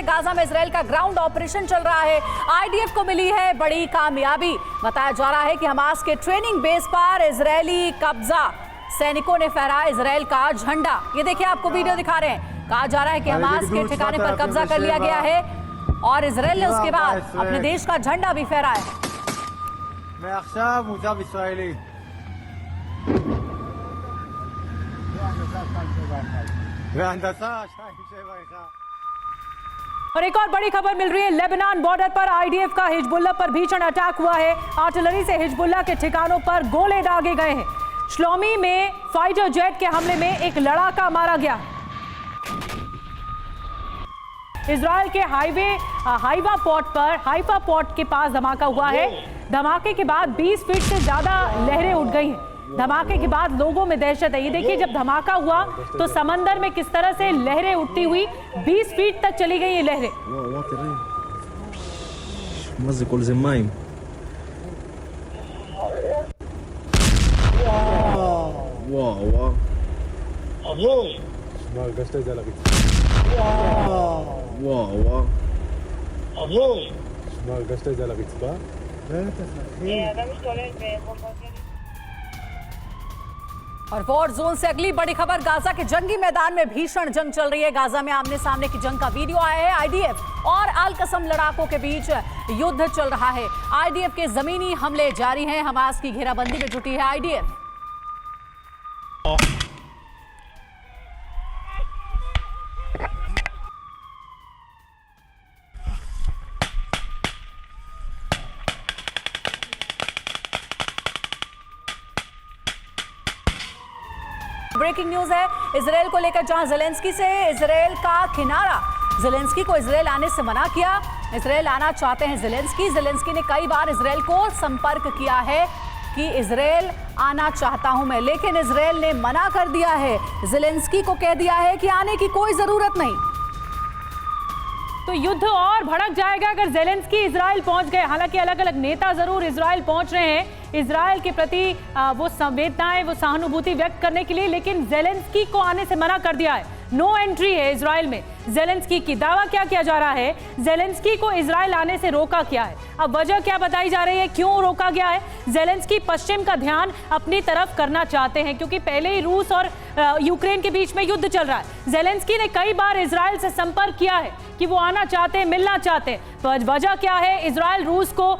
Gaza में Israel का ground operation चल रहा है। आईडीएफ को मिली है बड़ी कामयाबी। बताया जा रहा है कि हमास के ट्रेनिंग बेस पर इजरायली कब्जा सैनिकों ने फहराया इजराइल का झंडा। ये देखिए, आपको वीडियो दिखा रहे हैं। कहा जा रहा है कि हमास के ठिकाने पर कब्जा कर लिया गया है और इजराइल ने उसके बाद अपने देश का झंडा भी फहराया है। और एक और बड़ी खबर मिल रही है, लेबनान बॉर्डर पर आईडीएफ का हिजबुल्लाह पर भीषण अटैक हुआ है। आर्टिलरी से हिजबुल्लाह के ठिकानों पर गोले दागे गए हैं। श्लोमी में फाइटर जेट के हमले में एक लड़ाका मारा गया। इजराइल के हाइफा पोर्ट के पास धमाका हुआ है। धमाके के बाद 20 फीट से ज्यादा लहरें उठ गई हैं। धमाके के बाद लोगों में दहशत है। ये देखिए, जब धमाका हुआ तो समंदर में किस तरह से लहरें उठती हुई 20 फीट तक चली गई ये लहरें। और वॉर जोन से अगली बड़ी खबर, गाजा के जंगी मैदान में भीषण जंग चल रही है। गाजा में आमने सामने की जंग का वीडियो आया है। आईडीएफ और अल कसम लड़ाकों के बीच युद्ध चल रहा है। आईडीएफ के जमीनी हमले जारी हैं। हमास की घेराबंदी में जुटी है आईडीएफ। ब्रेकिंग न्यूज है इजराइल को लेकर, जहां ज़ेलेंस्की से इजराइल का किनारा। ज़ेलेंस्की को इजराइल आने से मना किया। इजराइल आना चाहते हैं ज़ेलेंस्की ने कई बार इजराइल को संपर्क किया है कि इजराइल आना चाहता हूं मैं, लेकिन इजराइल ने मना कर दिया है। ज़ेलेंस्की को कह दिया है कि आने की कोई जरूरत नहीं। तो युद्ध और भड़क जाएगा अगर ज़ेलेंस्की इजराइल पहुंच गए। हालांकि अलग अलग नेता जरूर इजराइल पहुंच रहे हैं इजराइल के प्रति वो संवेदनाएं, वो सहानुभूति व्यक्त करने के लिए, लेकिन ज़ेलेंस्की को आने से मना कर दिया है। नो एंट्री है इजराइल में ज़ेलेंस्की की। दावा क्या किया जा रहा है, ज़ेलेंस्की को इजराइल आने से रोका क्या है। अब वजह क्या बताई जा रही है, क्यों रोका गया है। ज़ेलेंस्की पश्चिम का ध्यान अपनी तरफ करना चाहते हैं क्योंकि पहले ही रूस और यूक्रेन के बीच में युद्ध चल रहा है। ज़ेलेंस्की ने कई बार इजराइल से संपर्क किया है कि वो आना चाहते हैं, मिलना चाहते हैं। तो वजह क्या है, इजराइल रूस को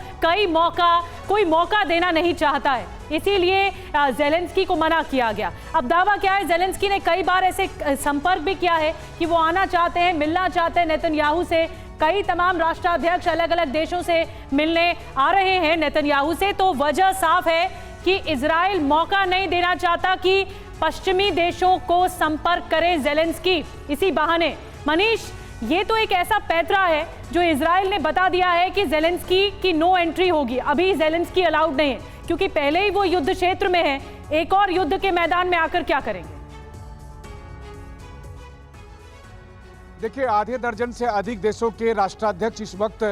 कोई मौका देना नहीं चाहता है, इसीलिए ज़ेलेंस्की को मना किया गया। अब दावा क्या है, ज़ेलेंस्की ने कई बार ऐसे संपर्क भी किया है कि वो आना चाहते हैं, मिलना चाहते हैं नेतन्याहू से। कई तमाम राष्ट्राध्यक्ष अलग अलग देशों से मिलने आ रहे हैं नेतन्याहू से। तो वजह साफ है कि इजराइल मौका नहीं देना चाहता कि पश्चिमी देशों को संपर्क करें ज़ेलेंस्की। इसी बहाने मनीष, ये तो एक ऐसा पैंतरा है जो इजराइल ने बता दिया है कि ज़ेलेंस्की की नो एंट्री होगी। अभी ज़ेलेंस्की अलाउड नहीं है क्योंकि पहले ही वो युद्ध क्षेत्र में है। एक और युद्ध के मैदान में आकर क्या करेंगे। देखिए, आधे दर्जन से अधिक देशों के राष्ट्राध्यक्ष इस वक्त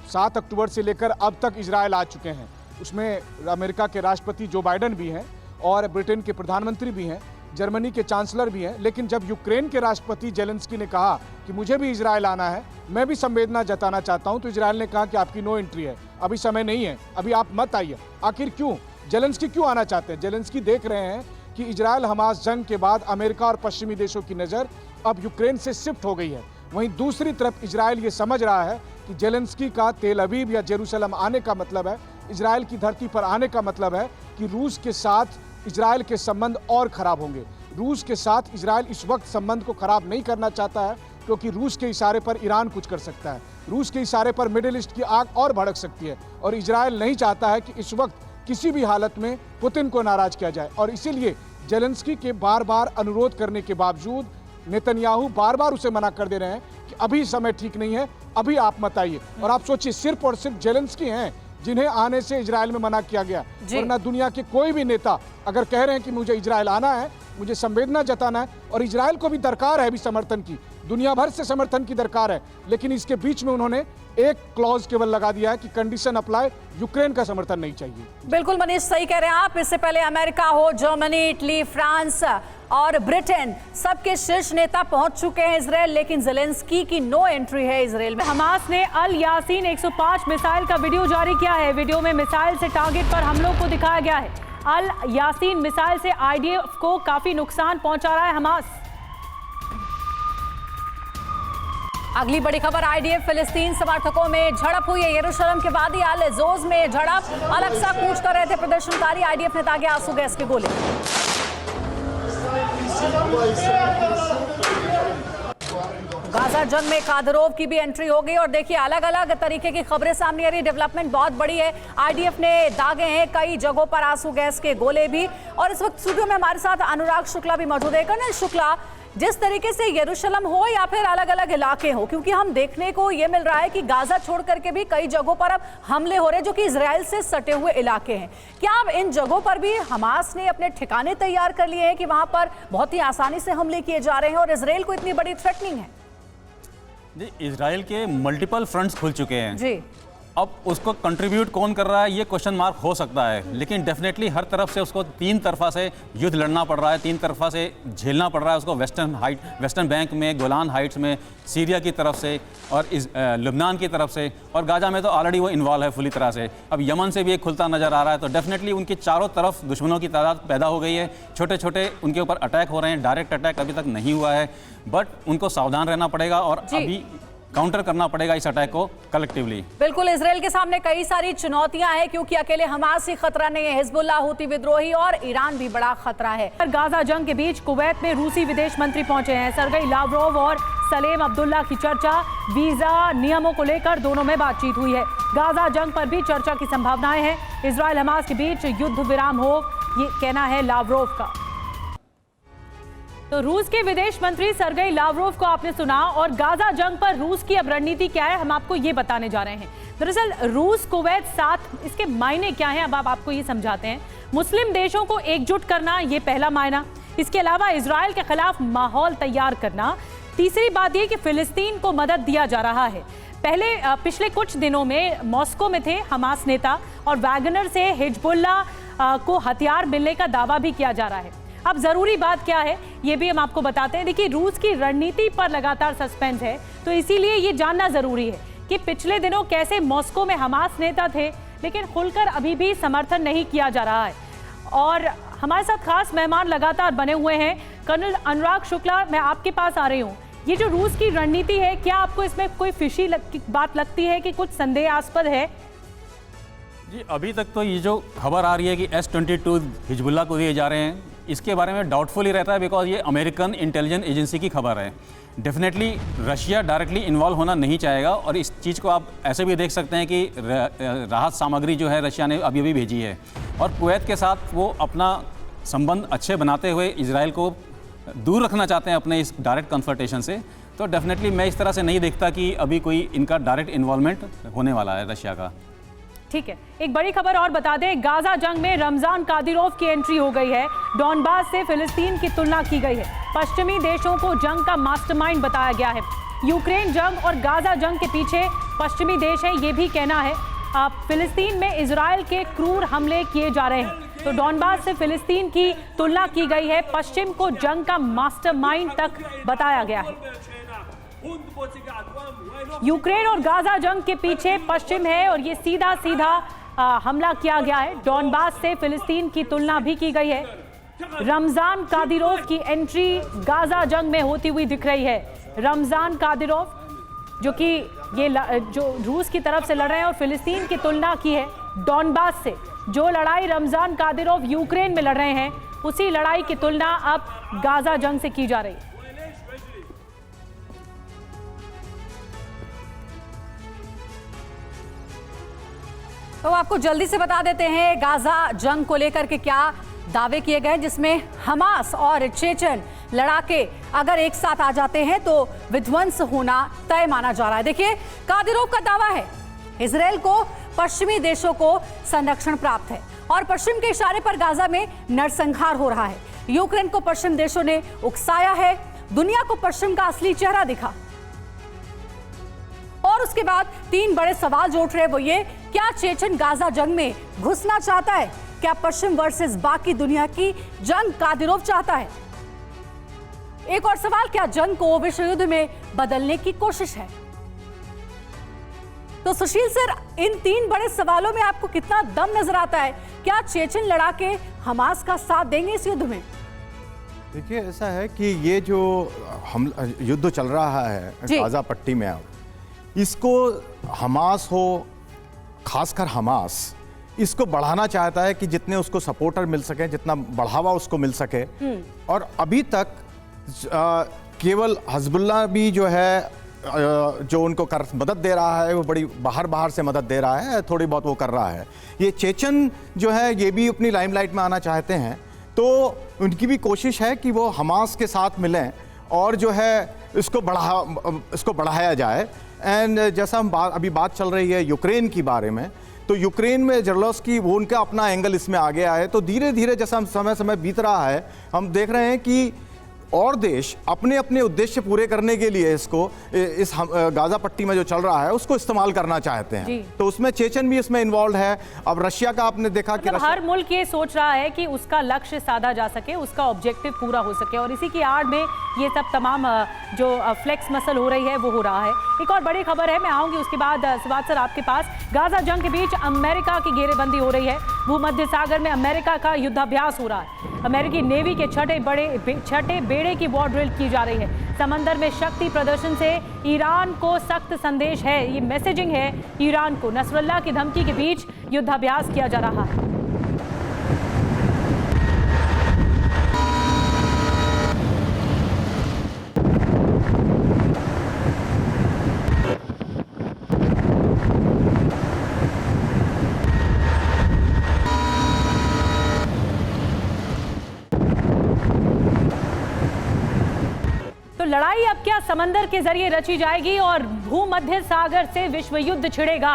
7 अक्टूबर से लेकर अब तक इजराइल आ चुके हैं। उसमें अमेरिका के राष्ट्रपति जो बाइडेन भी हैं और ब्रिटेन के प्रधानमंत्री भी हैं, जर्मनी के चांसलर भी हैं। लेकिन जब यूक्रेन के राष्ट्रपति ज़ेलेंस्की ने कहा कि मुझे भी इजराइल आना है, मैं भी संवेदना जताना चाहता हूं, तो इजराइल ने कहा कि आपकी नो एंट्री है, अभी समय नहीं है, अभी आप मत आइए। आखिर क्यों ज़ेलेंस्की क्यों आना चाहते हैं? ज़ेलेंस्की देख रहे हैं कि इजराइल हमास जंग के बाद अमेरिका और पश्चिमी देशों की नज़र अब यूक्रेन से शिफ्ट हो गई है। वहीं दूसरी तरफ इजराइल ये समझ रहा है कि ज़ेलेंस्की का तेल अवीव या जेरूसलम आने का मतलब है, इजराइल की धरती पर आने का मतलब है कि रूस के साथ इजराइल के संबंध और खराब होंगे। रूस के साथ इजराइल इस वक्त संबंध को खराब नहीं करना चाहता है क्योंकि रूस के इशारे पर ईरान कुछ कर सकता है, रूस के इशारे पर मिडिल ईस्ट की आग और भड़क सकती है। और इजराइल नहीं चाहता है कि इस वक्त किसी भी हालत में पुतिन को नाराज किया जाए। और इसीलिए ज़ेलेंस्की के बार बार अनुरोध करने के बावजूद नेतन्याहू बार बार उसे मना कर दे रहे हैं कि अभी समय ठीक नहीं है, अभी आप मत आइए। और आप सोचिए, सिर्फ और सिर्फ ज़ेलेंस्की हैं जिन्हें आने से इजराइल में मना किया गया, वरना दुनिया के कोई भी नेता अगर कह रहे हैं कि मुझे इजराइल आना है, मुझे संवेदना जताना है, और इजराइल को भी दरकार है भी समर्थन की, दुनिया भर से समर्थन की दरकार है, लेकिन इसके बीच में उन्होंने एक क्लॉज केवल लगा दिया है कि कंडीशन अप्लाई, यूक्रेन का समर्थन नहीं चाहिए। बिल्कुल मनीष, सही कह रहे हैं आप। इससे पहले अमेरिका हो, जर्मनी, इटली, फ्रांस और ब्रिटेन सबके शीर्ष नेता पहुंच चुके हैं इजराइल, लेकिन ज़ेलेंस्की की नो एंट्री है इजराइल में। हमास ने अल यासीन 105 मिसाइल का वीडियो जारी किया है। वीडियो में मिसाइल से टारगेट पर हमलों को दिखाया गया है। अल यासीन मिसाइल से आईडीएफ को काफी नुकसान पहुंचा रहा है हमास। अगली बड़ी खबर, आईडीएफ फिलिस्तीन समर्थकों में झड़प हुई है। यरूशलेम के वादी अल एज़ोज़ में झड़प, अलग-सा कूच कर रहे थे प्रदर्शनकारी, आईडीएफ ने दागे आंसू गैस के गोले। गाजा जंग में कादिरोव की भी एंट्री हो गई और देखिए अलग अलग तरीके की खबरें सामने आ रही। डेवलपमेंट बहुत बड़ी है। आईडीएफ ने दागे हैं कई जगहों पर आंसू गैस के गोले भी। और इस वक्त स्टूडियो में हमारे साथ अनुराग शुक्ला भी मौजूद है। कर्नल शुक्ला, जिस तरीके से यरूशलेम हो या फिर अलग अलग इलाके हो, क्योंकि हम देखने को ये मिल रहा है कि गाजा छोड़ करके भी कई जगहों पर अब हमले हो रहे हैं जो कि इजराइल से सटे हुए इलाके हैं, क्या अब इन जगहों पर भी हमास ने अपने ठिकाने तैयार कर लिए हैं कि वहां पर बहुत ही आसानी से हमले किए जा रहे हैं और इजराइल को इतनी बड़ी थ्रेटनिंग है? जी, इजराइल के मल्टीपल फ्रंट्स खुल चुके हैं जी। अब उसको कंट्रीब्यूट कौन कर रहा है ये क्वेश्चन मार्क हो सकता है, लेकिन डेफिनेटली हर तरफ से उसको तीन तरफा से युद्ध लड़ना पड़ रहा है, तीन तरफा से झेलना पड़ रहा है उसको। वेस्टर्न बैंक में, गोलान हाइट्स में, सीरिया की तरफ से और लुबनान की तरफ से, और गाजा में तो ऑलरेडी वो इन्वॉल्व है फुली तरह से। अब यमन से भी एक खुलता नज़र आ रहा है। तो डेफिनेटली उनके चारों तरफ दुश्मनों की तादाद पैदा हो गई है। छोटे छोटे उनके ऊपर अटैक हो रहे हैं। डायरेक्ट अटैक अभी तक नहीं हुआ है, बट उनको सावधान रहना पड़ेगा और अभी काउंटर करना पड़ेगा इस अटैक को कलेक्टिवली। बिल्कुल, इजराइल के सामने कई सारी चुनौतियां हैं, क्योंकि अकेले हमास ही खतरा नहीं है, हिजबुल्लाह, हूती विद्रोही और ईरान भी बड़ा खतरा है। गाजा जंग के बीच कुवैत में रूसी विदेश मंत्री पहुंचे हैं। सर्गेई लावरोव और सलेम अब्दुल्ला की चर्चा, वीजा नियमों को लेकर दोनों में बातचीत हुई है। गाजा जंग पर भी चर्चा की संभावनाएं हैं। इजराइल हमास के बीच युद्ध विराम हो, ये कहना है लावरोव का। तो रूस के विदेश मंत्री सर्गेई लावरोव को आपने सुना, और गाजा जंग पर रूस की अब रणनीति क्या है हम आपको ये बताने जा रहे हैं। दरअसल रूस कुवैत साथ, इसके मायने क्या हैं अब आपको ये समझाते हैं। मुस्लिम देशों को एकजुट करना, ये पहला मायना। इसके अलावा इजराइल के खिलाफ माहौल तैयार करना। तीसरी बात ये कि फिलिस्तीन को मदद दिया जा रहा है। पिछले कुछ दिनों में मॉस्को में थे हमास नेता, और वैगनर से हिजबुल्लाह को हथियार मिलने का दावा भी किया जा रहा है। अब जरूरी बात क्या है ये भी हम आपको बताते हैं। देखिए, रूस की रणनीति पर लगातार सस्पेंस है, तो इसीलिए ये जानना जरूरी है कि पिछले दिनों कैसे मॉस्को में हमास नेता थे, लेकिन खुलकर अभी भी समर्थन नहीं किया जा रहा है। और हमारे साथ खास मेहमान लगातार बने हुए हैं। कर्नल अनुराग शुक्ला, मैं आपके पास आ रही हूँ। ये जो रूस की रणनीति है, क्या आपको इसमें कोई फिशी बात लगती है कि कुछ संदेहास्पद है? जी, अभी तक तो ये जो खबर आ रही है कि S-22 हिजबुल्लाह को दिए जा रहे हैं, इसके बारे में डाउटफुल ही रहता है, बिकॉज ये अमेरिकन इंटेलिजेंस एजेंसी की खबर है। डेफिनेटली रशिया डायरेक्टली इन्वॉल्व होना नहीं चाहेगा, और इस चीज़ को आप ऐसे भी देख सकते हैं कि राहत सामग्री जो है रशिया ने अभी भेजी है, और कुवैत के साथ वो अपना संबंध अच्छे बनाते हुए इजराइल को दूर रखना चाहते हैं अपने इस डायरेक्ट कन्फ्रंटेशन से। तो डेफिनेटली मैं इस तरह से नहीं देखता कि अभी कोई इनका डायरेक्ट इन्वॉल्वमेंट होने वाला है रशिया का। ठीक है, एक बड़ी खबर और बता दें। गाजा जंग में रमजान कादिरोव की एंट्री हो गई है। डॉनबास से फिलिस्तीन की तुलना की गई है। पश्चिमी देशों को जंग का मास्टरमाइंड बताया गया है। यूक्रेन जंग और गाजा जंग के पीछे पश्चिमी देश हैं, ये भी कहना है। फिलिस्तीन में इजराइल के क्रूर हमले किए जा रहे हैं। तो डॉनबास से फिलिस्तीन की तुलना की गई है। पश्चिम को जंग का मास्टरमाइंड तक बताया गया है। यूक्रेन और गाजा जंग के पीछे पश्चिम है, और ये सीधा हमला किया गया है। डॉनबास से फिलिस्तीन की तुलना भी की गई है। रमजान कादिरोव की एंट्री गाजा जंग में होती हुई दिख रही है। रमजान कादिरोव जो कि ये जो रूस की तरफ से लड़ रहे हैं, और फिलिस्तीन की तुलना की है डॉनबास से। जो लड़ाई रमजान कादिरोव यूक्रेन में लड़ रहे हैं, उसी लड़ाई की तुलना अब गाजा जंग से की जा रही है। तो आपको जल्दी से बता देते हैं गाजा जंग को लेकर के क्या दावे किए गए, जिसमें हमास और चेचन लड़ाके अगर एक साथ आ जाते हैं तो विध्वंस होना तय माना जा रहा है। देखिए, कादिरोव का दावा है इजराइल को पश्चिमी देशों को संरक्षण प्राप्त है, और पश्चिम के इशारे पर गाजा में नरसंहार हो रहा है। यूक्रेन को पश्चिम देशों ने उकसाया है, दुनिया को पश्चिम का असली चेहरा दिखा। और उसके बाद तीन बड़े सवाल जो उठ रहे वो ये, क्या चेचन गाजा जंग में घुसना चाहता है? क्या पश्चिम वर्सेस बाकी दुनिया की जंग कादिरोव चाहता है? एक और सवाल, क्या जंग को विश्व युद्ध में बदलने की कोशिश है? तो सुशील सर, इन 3 बड़े सवालों में आपको कितना दम नजर आता है? क्या चेचन लड़ाके हमास का साथ देंगे इस युद्ध में? देखिए, ऐसा है कि ये जो हम युद्ध चल रहा है गाजा पट्टी में, इसको हमास हो, खासकर हमास इसको बढ़ाना चाहता है कि जितने उसको सपोर्टर मिल सके, जितना बढ़ावा उसको मिल सके। और अभी तक केवल हिजबुल्लाह भी जो है जो उनको मदद दे रहा है, वो बड़ी बाहर से मदद दे रहा है, थोड़ी बहुत वो कर रहा है। ये चेचन जो है ये भी अपनी लाइमलाइट में आना चाहते हैं, तो उनकी भी कोशिश है कि वो हमास के साथ मिलें और जो है इसको बढ़ाया जाए। एंड जैसा हम अभी बात चल रही है यूक्रेन की बारे में, तो यूक्रेन में जेलेंस्की वो उनका अपना एंगल इसमें आ गया है। तो धीरे धीरे जैसा हम समय बीत रहा है, हम देख रहे हैं कि और देश अपने अपने उद्देश्य पूरे करने के लिए इस गाजा पट्टी में जो चल रहा है उसको इस्तेमाल करना चाहते हैं। तो उसमें चेचन भी इसमें इन्वॉल्व है। अब रशिया का आपने देखा कि हर मुल्क ये सोच रहा है कि उसका लक्ष्य साधा जा सके, उसका ऑब्जेक्टिव पूरा हो सके, और इसी की आड़ में ये सब तमाम जो फ्लेक्स मसल हो रही है वो हो रहा है। एक और बड़ी खबर है, मैं आऊंगी उसके बाद सिवात सर आपके पास। गाजा जंग के बीच अमेरिका की घेरेबंदी हो रही है। भूमध्य सागर में अमेरिका का युद्धाभ्यास हो रहा है। अमेरिकी नेवी के छठे बेड़े की वॉर ड्रिल की जा रही है। समंदर में शक्ति प्रदर्शन से ईरान को सख्त संदेश है, ये मैसेजिंग है ईरान को। नसरुल्लाह की धमकी के बीच युद्धाभ्यास किया जा रहा है। लड़ाई अब क्या समंदर के जरिए रची जाएगी और भूमध्य सागर से विश्व युद्ध छिड़ेगा?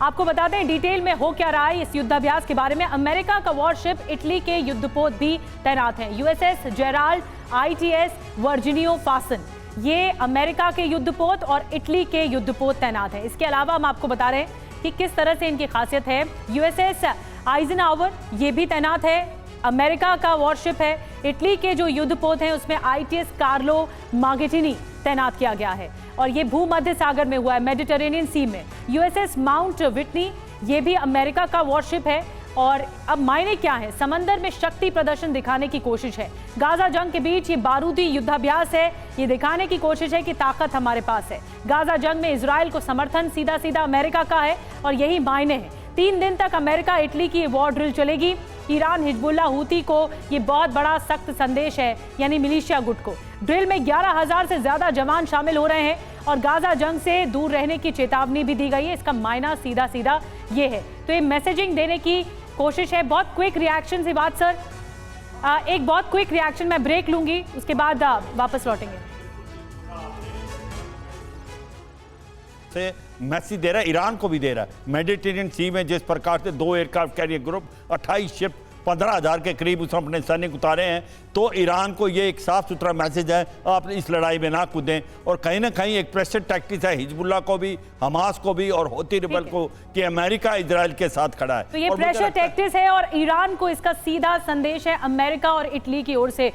आपको बता दें डिटेल में हो क्या रहा है इस युद्धाभ्यास के बारे में। अमेरिका का वॉरशिप इटली के युद्धपोत भी तैनात हैं। यूएसएस जेराल्ड, आईटीएस वर्जिनियो फासन, ये अमेरिका के युद्धपोत और इटली के युद्धपोत तैनात हैं। इसके अलावा हम आपको बता रहे हैं कि किस तरह से इनकी खासियत है। यूएसएस आइजनहावर ये भी तैनात है, अमेरिका का वॉरशिप है। इटली के जो युद्धपोत हैं उसमें आईटीएस कार्लो मार्गेटिनी तैनात किया गया है और ये भूमध्य सागर में हुआ है, मेडिटेरेनियन सी में। यूएसएस माउंट विटनी ये भी अमेरिका का वॉरशिप है। और अब मायने क्या है? समंदर में शक्ति प्रदर्शन दिखाने की कोशिश है। गाजा जंग के बीच ये बारूदी युद्धाभ्यास है, ये दिखाने की कोशिश है कि ताकत हमारे पास है। गाजा जंग में इजराइल को समर्थन सीधा सीधा अमेरिका का है और यही मायने हैं। 3 दिन तक अमेरिका इटली की वॉर ड्रिल चलेगी। ईरान हिजबुल्लाह हूती को ये बहुत बड़ा सख्त संदेश है, यानी मिलिशिया गुट को। ड्रिल में 11,000 से ज्यादा जवान शामिल हो रहे हैं और गाजा जंग से दूर रहने की चेतावनी भी दी गई है। इसका मायना सीधा सीधा ये है। तो ये मैसेजिंग देने की कोशिश है। बहुत क्विक रिएक्शन से बात सर, एक बहुत क्विक रिएक्शन, मैं ब्रेक लूंगी, उसके बाद वापस लौटेंगे। से मैसेज दे रहा है, ईरान को भी दे रहा है। मेडिटेरेनियन सी में जिस प्रकार से 2 एयरक्राफ्ट कैरियर ग्रुप, 28 शिप, 15,000 के करीब उसने अपने सैनिक उतारे हैं, तो ईरान को ये एक साफ सुथरा मैसेज है, आप इस लड़ाई में ना कूदें। और कहीं ना कहीं एक प्रेशर टैक्टिक्स है हिजबुल्लाह को भी, हमास को भी और हौती रिबल को, कि अमेरिका इजराइल के साथ खड़ा है। तो ये प्रेशर टैक्टिक्स है और ईरान को इसका सीधा संदेश है अमेरिका और इटली की ओर से।